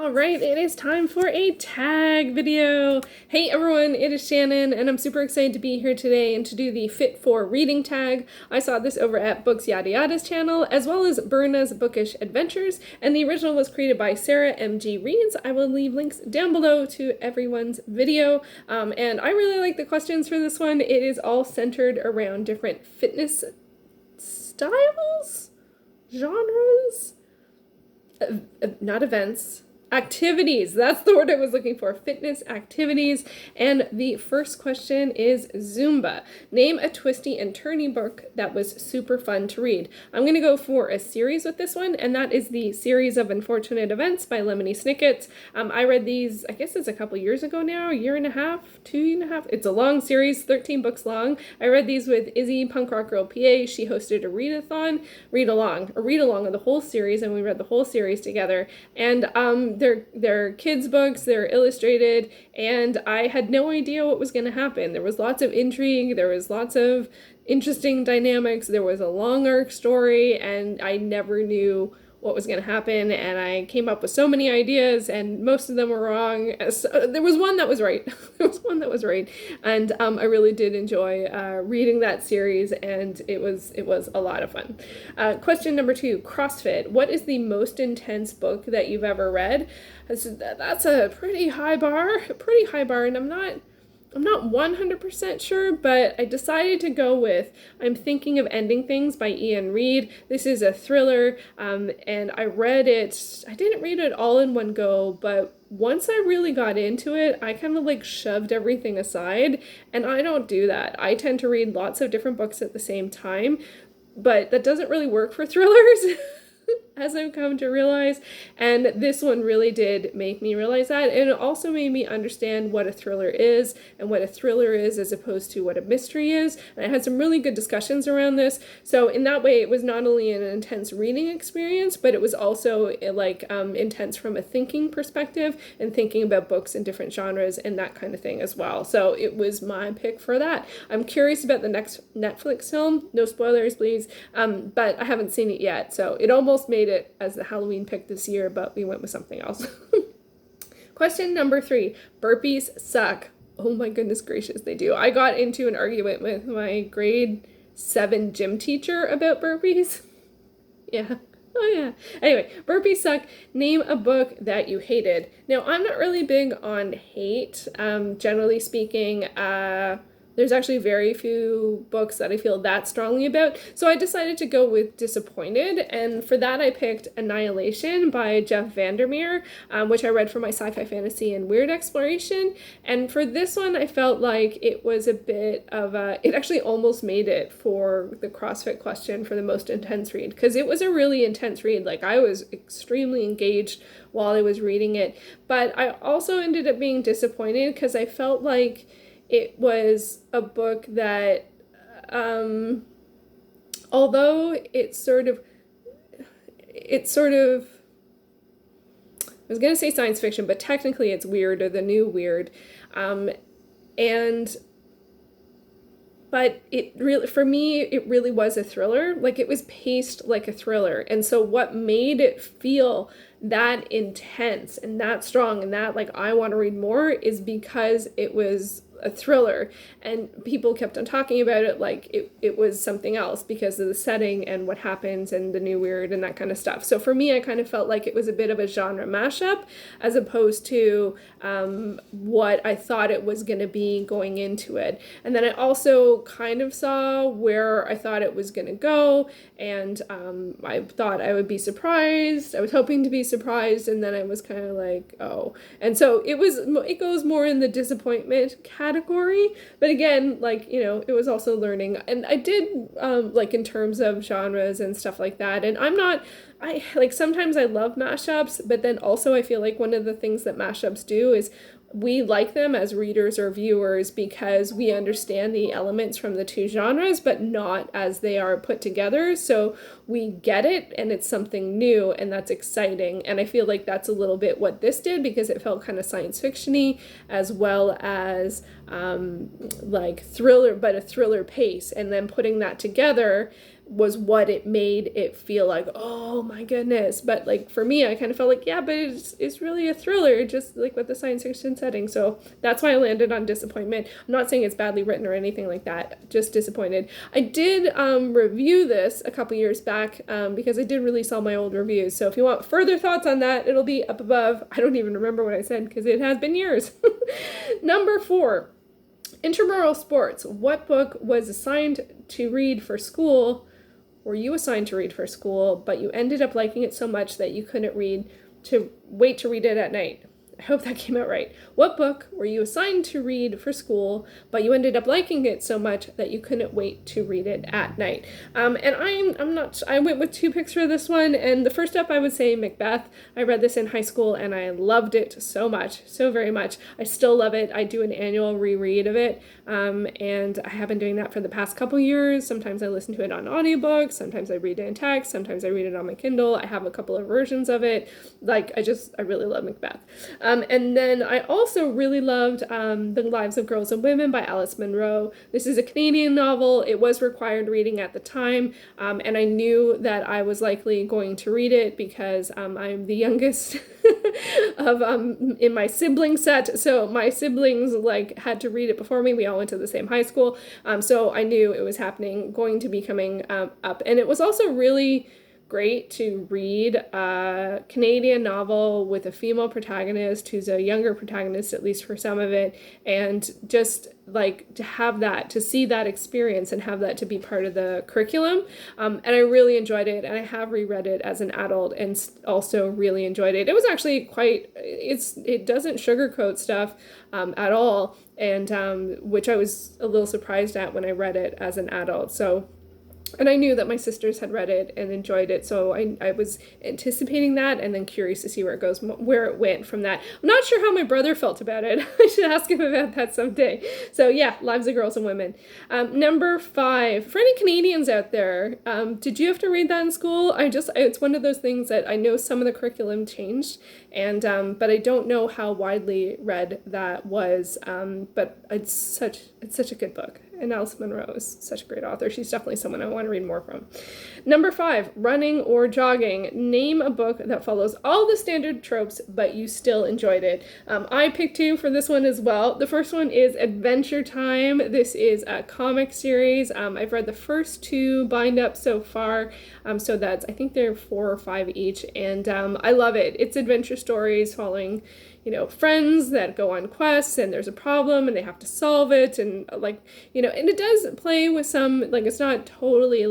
All right, it is time for a tag video. Hey everyone, it is Shannon, and I'm super excited to be here today and to do the Fit for Reading tag. I saw this over at Books Yada Yada's channel, as well as Berna's Bookish Adventures, and the original was created by Sarah M.G. Reads. I will leave links down below to everyone's video, and I really like the questions for this one. It is all centered around different fitness styles, genres, not events, activities. That's the word I was looking for. Fitness activities. And the first question is Zumba. Name a twisty and turny book that was super fun to read. I'm going to go for a series with this one, and that is the Series of Unfortunate Events by Lemony Snicket. I read these, I guess it's a couple years ago now, a year and a half, 2.5. It's a long series, 13 books long. I read these with Izzy, Punk Rock Girl PA. She hosted a read along of the whole series, and we read the whole series together. And they're kids' books, they're illustrated, and I had no idea what was going to happen. There was lots of intrigue, there was lots of interesting dynamics, there was a long arc story, and I never knew what was going to happen, and I came up with so many ideas, and most of them were wrong. There was one that was right. And I really did enjoy reading that series, and it was a lot of fun. Question number 2, CrossFit. What is the most intense book that you've ever read? That's a pretty high bar, and I'm not 100% sure, but I decided to go with I'm Thinking of Ending Things by Ian Reid. This is a thriller, and I read it. I didn't read it all in one go, but once I really got into it, I kind of like shoved everything aside, and I don't do that. I tend to read lots of different books at the same time, but that doesn't really work for thrillers. As I've come to realize, and this one really did make me realize that, and it also made me understand what a thriller is and what a thriller is as opposed to what a mystery is, and I had some really good discussions around this. So in that way, it was not only an intense reading experience, but it was also intense from a thinking perspective and thinking about books in different genres and that kind of thing as well. So it was my pick for that. I'm curious about the next Netflix film, no spoilers please, but I haven't seen it yet, so it almost made it as the Halloween pick this year, but we went with something else. Question number 3, burpees suck. Oh my goodness gracious, they do. I got into an argument with my grade 7 gym teacher about burpees. Yeah. Oh yeah. Anyway, burpees suck. Name a book that you hated. Now, I'm not really big on hate. Generally speaking, there's actually very few books that I feel that strongly about, so I decided to go with disappointed, and for that I picked Annihilation by Jeff Vandermeer, which I read for my sci-fi, fantasy, and weird exploration, and for this one I felt like it was a bit of it actually almost made it for the CrossFit question for the most intense read, because it was a really intense read. Like, I was extremely engaged while I was reading it, but I also ended up being disappointed because I felt like it was a book that, although it's sort of, I was going to say science fiction, but technically it's weird, or the new weird, but it really, for me, it really was a thriller. Like, it was paced like a thriller, and so what made it feel that intense and that strong and that, like, I want to read more is because it was a thriller, and people kept on talking about it like it was something else because of the setting and what happens and the new weird and that kind of stuff. So for me, I kind of felt like it was a bit of a genre mashup as opposed to what I thought it was going to be going into it. And then I also kind of saw where I thought it was going to go, and I thought I would be surprised. I was hoping to be surprised, and then I was kind of like, oh. And so it goes more in the disappointment category, but again, like, you know, it was also learning, and I did like in terms of genres and stuff like that, and I like, sometimes I love mashups, but then also I feel like one of the things that mashups do is we like them as readers or viewers because we understand the elements from the two genres, but not as they are put together. So we get it, and it's something new, and that's exciting. And I feel like that's a little bit what this did, because it felt kind of science fiction-y as well as like thriller, but a thriller pace. And then putting that together was what it made it feel like, oh my goodness. But like for me, I kind of felt like, yeah, but it's really a thriller, just like with the science fiction setting. So that's why I landed on disappointment. I'm not saying it's badly written or anything like that, just disappointed. I did review this a couple years back because I did release all my old reviews. So if you want further thoughts on that, it'll be up above. I don't even remember what I said because it has been years. Number 4, Intermural Sports. What book was assigned to read for school? Were you assigned to read for school, but you ended up liking it so much that you couldn't wait to read it at night? I hope that came out right. What book were you assigned to read for school, but you ended up liking it so much that you couldn't wait to read it at night? And I went with 2 picks for this one, and the first up I would say Macbeth. I read this in high school and I loved it so much, so very much. I still love it. I do an annual reread of it, and I have been doing that for the past couple years. Sometimes I listen to it on audiobook, sometimes I read it in text, sometimes I read it on my Kindle. I have a couple of versions of it. Like, I really love Macbeth. And then I also really loved The Lives of Girls and Women by Alice Munro. This is a Canadian novel. It was required reading at the time, and I knew that I was likely going to read it because I'm the youngest of in my sibling set. So my siblings had to read it before me. We all went to the same high school, so I knew it was going to be coming up. And it was also really great to read a Canadian novel with a female protagonist who's a younger protagonist, at least for some of it, and just to see that experience and have that to be part of the curriculum. And I really enjoyed it, and I have reread it as an adult and also really enjoyed it. It was actually it doesn't sugarcoat stuff at all, and which I was a little surprised at when I read it as an adult. And I knew that my sisters had read it and enjoyed it, so I was anticipating that and then curious to see where it went from that. I'm not sure how my brother felt about it. I should ask him about that someday. So yeah, Lives of Girls and Women. Number 5, for any Canadians out there, did you have to read that in school? It's one of those things that I know some of the curriculum changed, and but I don't know how widely read that was. But it's such a good book. And Alice Munro is such a great author. She's definitely someone I want to read more from. Number 5, Running or Jogging. Name a book that follows all the standard tropes, but you still enjoyed it. I picked 2 for this one as well. The first one is Adventure Time. This is a comic series. I've read the first 2 bind up so far. So I think they're 4 or 5 each. And I love it. It's adventure stories following friends that go on quests, and there's a problem and they have to solve it, and and it does play with some, it's not totally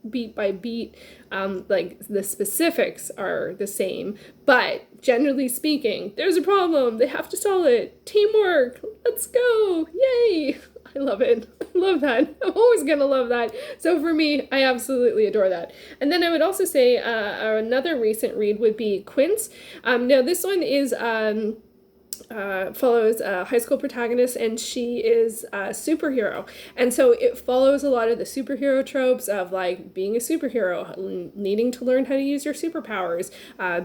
beat by beat, the specifics are the same, but generally speaking, there's a problem, they have to solve it, teamwork, let's go, yay! I love it. I love that. I'm always going to love that. So for me, I absolutely adore that. And then I would also say another recent read would be Quince. Now this one is follows a high school protagonist, and she is a superhero. And so it follows a lot of the superhero tropes of being a superhero, needing to learn how to use your superpowers,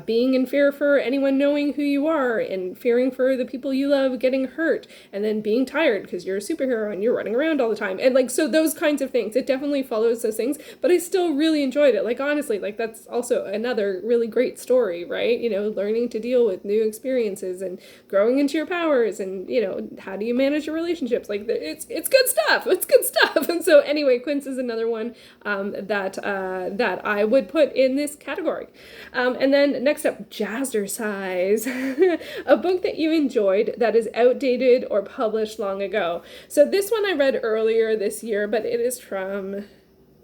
being in fear for anyone knowing who you are, and fearing for the people you love getting hurt, and then being tired because you're a superhero and you're running around all the time. And so those kinds of things, it definitely follows those things, but I still really enjoyed it. Honestly, that's also another really great story, right? Learning to deal with new experiences and growing into your powers, and how do you manage your relationships? It's good stuff. It's good stuff. And so anyway, Quince is another one that I would put in this category. And then next up, Jazzercise, a book that you enjoyed that is outdated or published long ago. So this one I read earlier this year, but it is from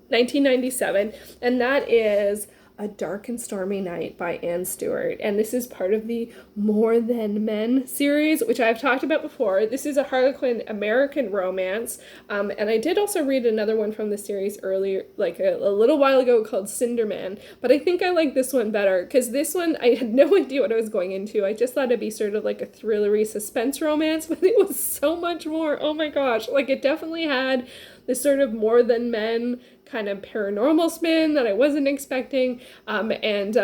1997, and that is A Dark and Stormy Night by Anne Stewart. And this is part of the More Than Men series, which I've talked about before. This is a Harlequin American romance. And I did also read another one from the series earlier, a little while ago, called Cinderman. But I think I like this one better, because this one, I had no idea what I was going into. I just thought it'd be sort of like a thrillery suspense romance, but it was so much more. Oh my gosh. It definitely had this sort of More Than Men kind of paranormal spin that I wasn't expecting, and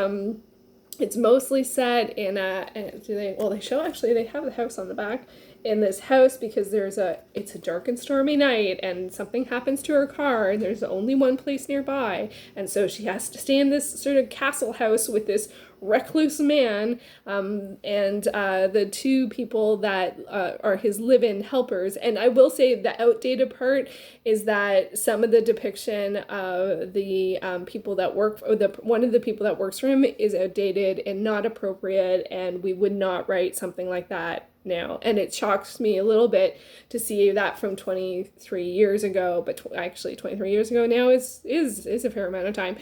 It's mostly set in they show, actually they have the house on the back, in this house, because it's a dark and stormy night and something happens to her car and there's only one place nearby, and so she has to stay in this sort of castle house with this recluse man, and the two people that are his live-in helpers. And I will say the outdated part is that some of the depiction of the people that work, or one of the people that works for him, is outdated and not appropriate, and we would not write something like that now. And it shocks me a little bit to see that from 23 years ago, but actually 23 years ago now is a fair amount of time.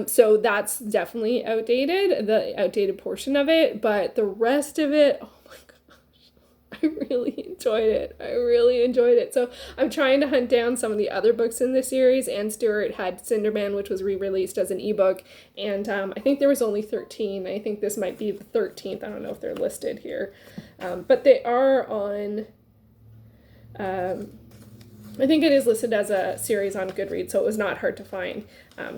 So that's definitely outdated, the outdated portion of it, but the rest of it, oh my gosh, I really enjoyed it. So I'm trying to hunt down some of the other books in the series. Anne Stewart had Cinderman, which was re-released as an ebook, and I think there was only 13. I think this might be the 13th. I don't know if they're listed here. But they are on, I think it is listed as a series on Goodreads, so it was not hard to find.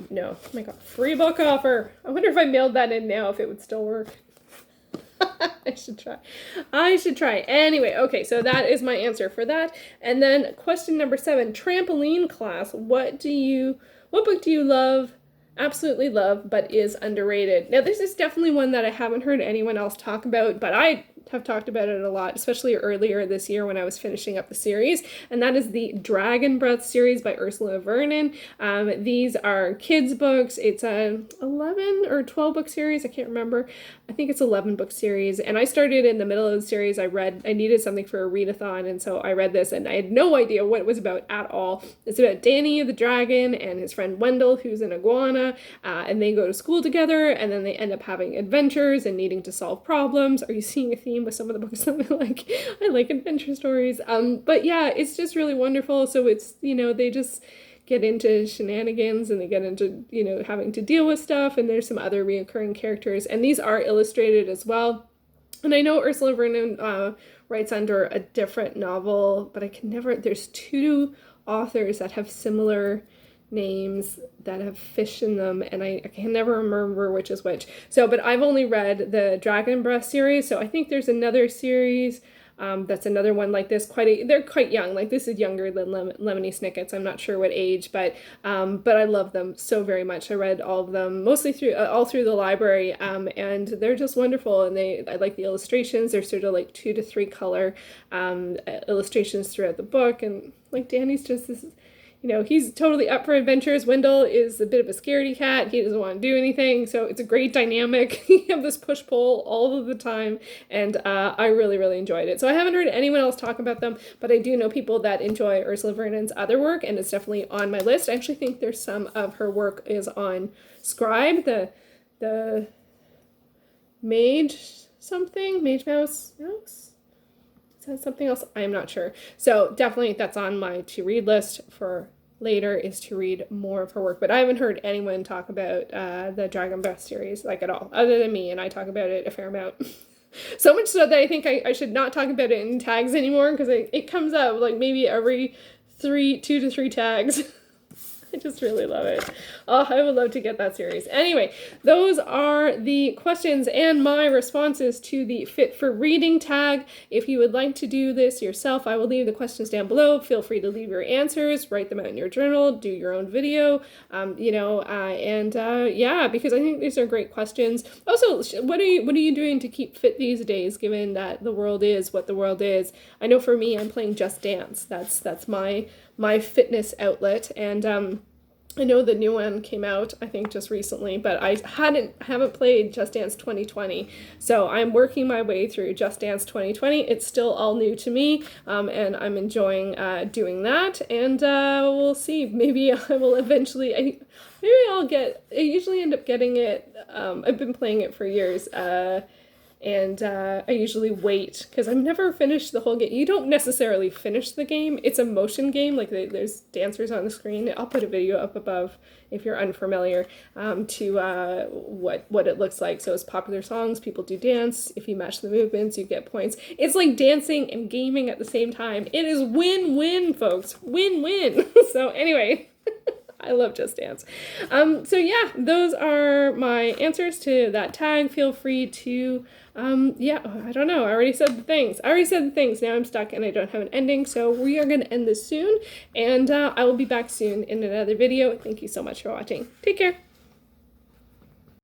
No, oh my god, free book offer. I wonder if I mailed that in now, if it would still work. I should try. Anyway, okay, so that is my answer for that. And then question number 7, Trampoline Class. What book do you love, absolutely love, but is underrated? Now, this is definitely one that I haven't heard anyone else talk about, but I have talked about it a lot, especially earlier this year when I was finishing up the series, and that is the Dragon Breath series by Ursula Vernon. These are kids' books. It's a 11 or 12 book series. I can't remember. I think it's 11 book series, and I started in the middle of the series. I needed something for a readathon, and so I read this, and I had no idea what it was about at all. It's about Danny the dragon and his friend Wendell, who's an iguana, and they go to school together, and then they end up having adventures and needing to solve problems. Are you seeing a theme with some of the books that I like? I like adventure stories. But yeah, it's just really wonderful. So it's, they just get into shenanigans and they get into, having to deal with stuff, and there's some other reoccurring characters, and these are illustrated as well. And I know Ursula Vernon writes under a different novel, but there's 2 authors that have similar names that have fish in them, and I can never remember which is which. So, but I've only read the Dragon Breath series, so I think there's another series that's another one like this. They're quite young. Like, this is younger than Lemony Snicket's. I'm not sure what age, but I love them so very much. I read all of them mostly all through the library, and they're just wonderful. And I like the illustrations. They're sort of like 2 to 3 color illustrations throughout the book, and like Danny's just this. He's totally up for adventures. Wendell is a bit of a scaredy cat. He doesn't want to do anything. So it's a great dynamic. You have this push-pull all of the time. And I really, really enjoyed it. So I haven't heard anyone else talk about them, but I do know people that enjoy Ursula Vernon's other work, and it's definitely on my list. I actually think there's some of her work is on Scribe, the Mage Mouse? Is that something else? I'm not sure. So definitely that's on my to-read list for later, is to read more of her work. But I haven't heard anyone talk about the Dragon Breath series like at all, other than me, and I talk about it a fair amount. So much so that I think I should not talk about it in tags anymore, because it comes up like maybe every 2 to 3 tags. I just really love it. Oh, I would love to get that series. Anyway, those are the questions and my responses to the Fit for Reading tag. If you would like to do this yourself, I will leave the questions down below. Feel free to leave your answers, write them out in your journal, do your own video, yeah, because I think these are great questions. Also, what are you doing to keep fit these days, given that the world is what the world is? I know for me, I'm playing Just Dance. That's my fitness outlet, and I know the new one came out, I think, just recently, but I haven't played Just Dance 2020, so I'm working my way through Just Dance 2020. It's still all new to me, and I'm enjoying doing that, and we'll see. Maybe I will eventually. I usually end up getting it. I've been playing it for years. And I usually wait, because I've never finished the whole game. You don't necessarily finish the game. It's a motion game. Like, there's dancers on the screen. I'll put a video up above if you're unfamiliar to what it looks like. So it's popular songs. People do dance. If you match the movements, you get points. It's like dancing and gaming at the same time. It is win-win, folks. Win-win. So anyway, I love Just Dance. So yeah, those are my answers to that tag. Feel free to, yeah, I don't know. I already said the things. Now I'm stuck and I don't have an ending. So we are going to end this soon. And I will be back soon in another video. Thank you so much for watching. Take care.